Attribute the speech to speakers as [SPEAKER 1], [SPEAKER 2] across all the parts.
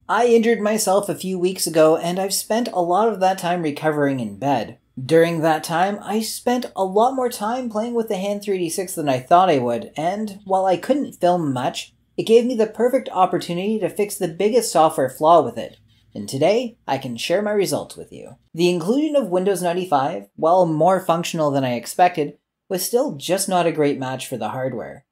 [SPEAKER 1] I injured myself a few weeks ago and I've spent a lot of that time recovering in bed. During that time, I spent a lot more time playing with the Hand386 than I thought I would, and while I couldn't film much, it gave me the perfect opportunity to fix the biggest software flaw with it. And today, I can share my results with you. The inclusion of Windows 95, while more functional than I expected, was still just not a great match for the hardware.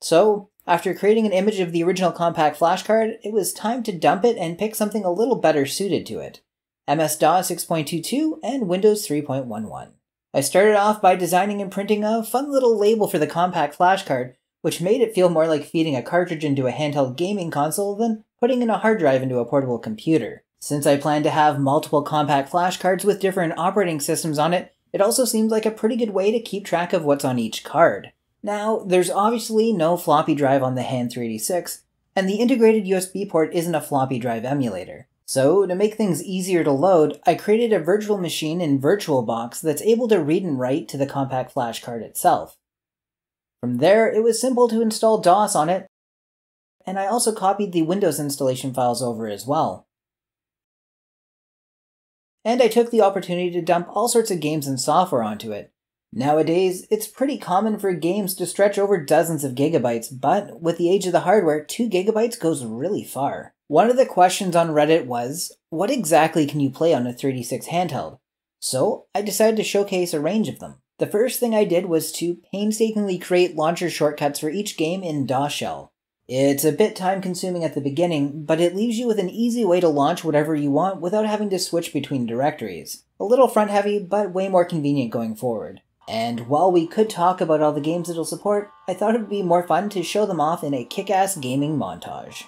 [SPEAKER 1] So, after creating an image of the original compact flash card, it was time to dump it and pick something a little better suited to it. MS-DOS 6.22 and Windows 3.11. I started off by designing and printing a fun little label for the compact flash card, which made it feel more like feeding a cartridge into a handheld gaming console than putting in a hard drive into a portable computer. Since I plan to have multiple compact flash cards with different operating systems on it, it also seems like a pretty good way to keep track of what's on each card. Now, there's obviously no floppy drive on the Hand386, and the integrated USB port isn't a floppy drive emulator. So, to make things easier to load, I created a virtual machine in VirtualBox that's able to read and write to the compact flash card itself. From there, it was simple to install DOS on it, and I also copied the Windows installation files over as well. And I took the opportunity to dump all sorts of games and software onto it. Nowadays, it's pretty common for games to stretch over dozens of gigabytes, but with the age of the hardware, 2 gigabytes goes really far. One of the questions on Reddit was, what exactly can you play on a 386 handheld? So I decided to showcase a range of them. The first thing I did was to painstakingly create launcher shortcuts for each game in DOS shell. It's a bit time consuming at the beginning, but it leaves you with an easy way to launch whatever you want without having to switch between directories. A little front heavy, but way more convenient going forward. And while we could talk about all the games it'll support, I thought it would be more fun to show them off in a kick-ass gaming montage.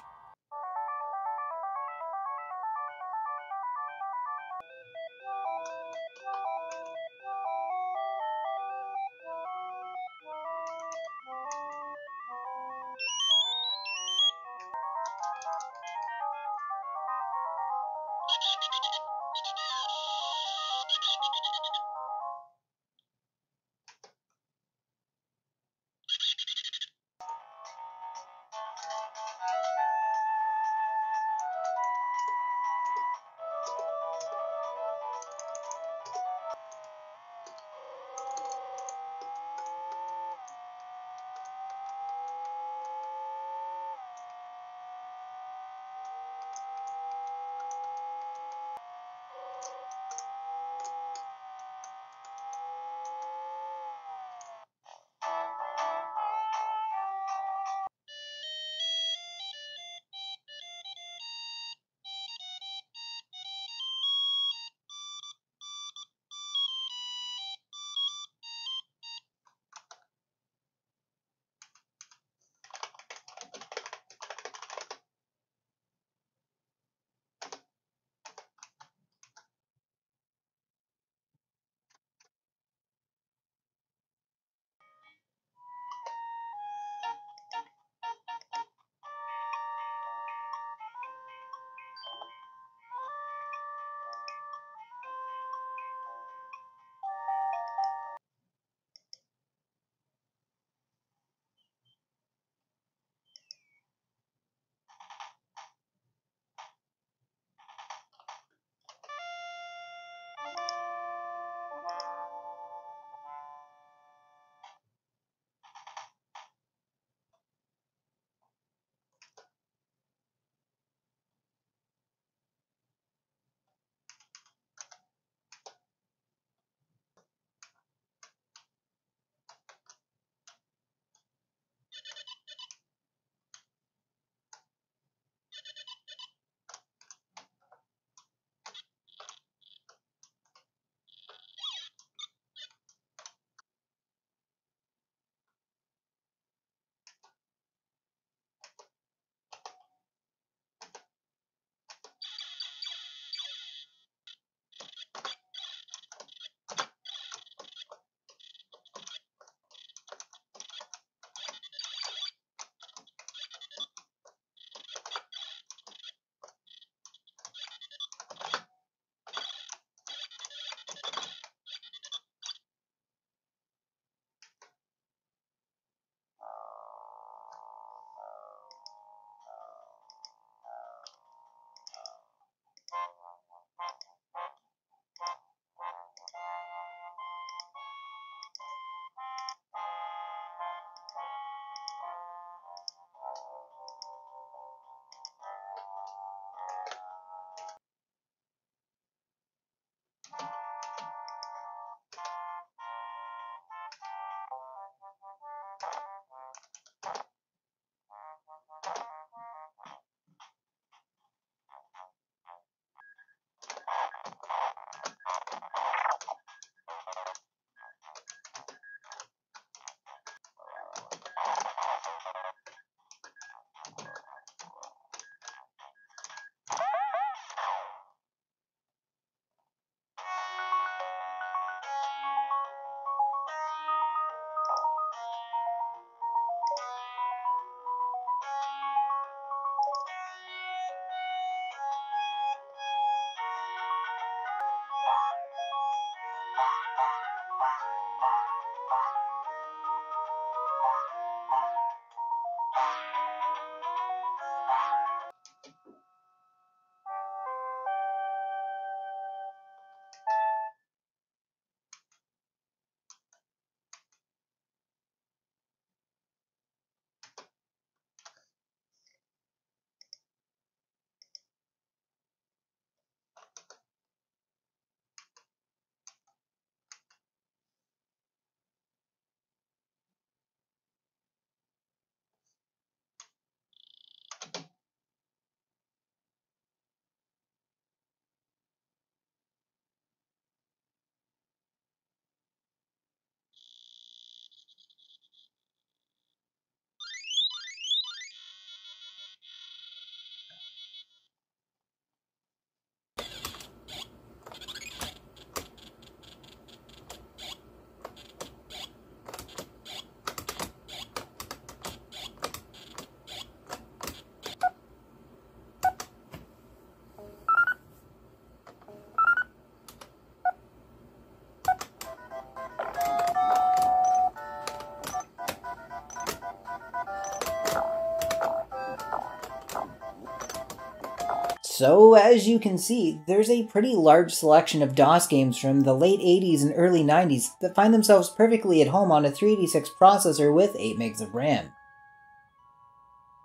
[SPEAKER 1] So, as you can see, there's a pretty large selection of DOS games from the late 80s and early 90s that find themselves perfectly at home on a 386 processor with 8 megs of RAM.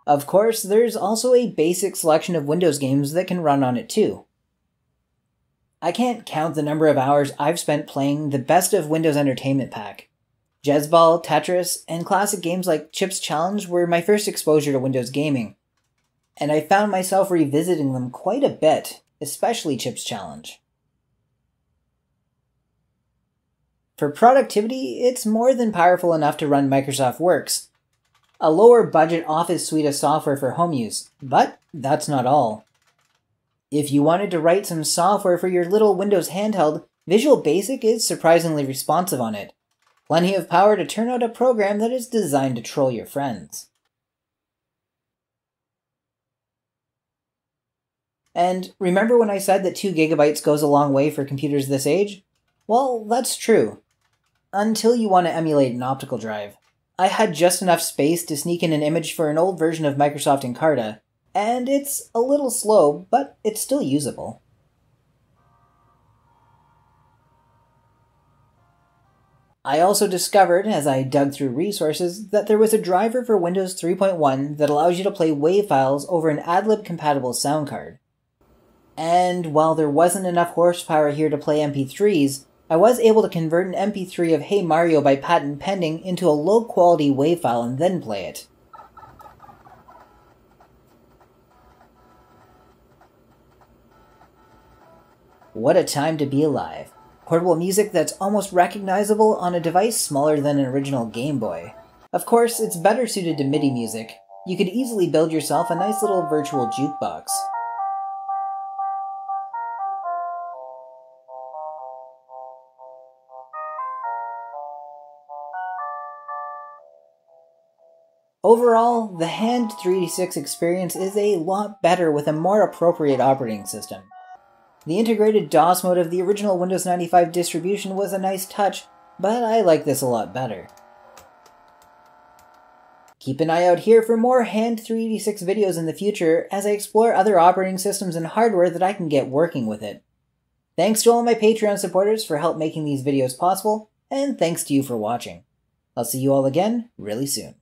[SPEAKER 1] Of course, there's also a basic selection of Windows games that can run on it too. I can't count the number of hours I've spent playing the best of Windows Entertainment Pack. Jezebel, Tetris, and classic games like Chip's Challenge were my first exposure to Windows gaming, and I found myself revisiting them quite a bit, especially Chip's Challenge. For productivity, it's more than powerful enough to run Microsoft Works, a lower budget Office suite of software for home use, but that's not all. If you wanted to write some software for your little Windows handheld, Visual Basic is surprisingly responsive on it. Plenty of power to turn out a program that is designed to troll your friends. And remember when I said that 2 GB goes a long way for computers this age? Well, that's true. Until you want to emulate an optical drive. I had just enough space to sneak in an image for an old version of Microsoft Encarta, and it's a little slow, but it's still usable. I also discovered, as I dug through resources, that there was a driver for Windows 3.1 that allows you to play WAV files over an AdLib-compatible sound card. And while there wasn't enough horsepower here to play MP3s, I was able to convert an MP3 of Hey Mario by Patent Pending into a low-quality WAV file and then play it. What a time to be alive. Portable music that's almost recognizable on a device smaller than an original Game Boy. Of course, it's better suited to MIDI music. You could easily build yourself a nice little virtual jukebox. Overall, the Hand386 experience is a lot better with a more appropriate operating system. The integrated DOS mode of the original Windows 95 distribution was a nice touch, but I like this a lot better. Keep an eye out here for more Hand386 videos in the future as I explore other operating systems and hardware that I can get working with it. Thanks to all my Patreon supporters for help making these videos possible, and thanks to you for watching. I'll see you all again really soon.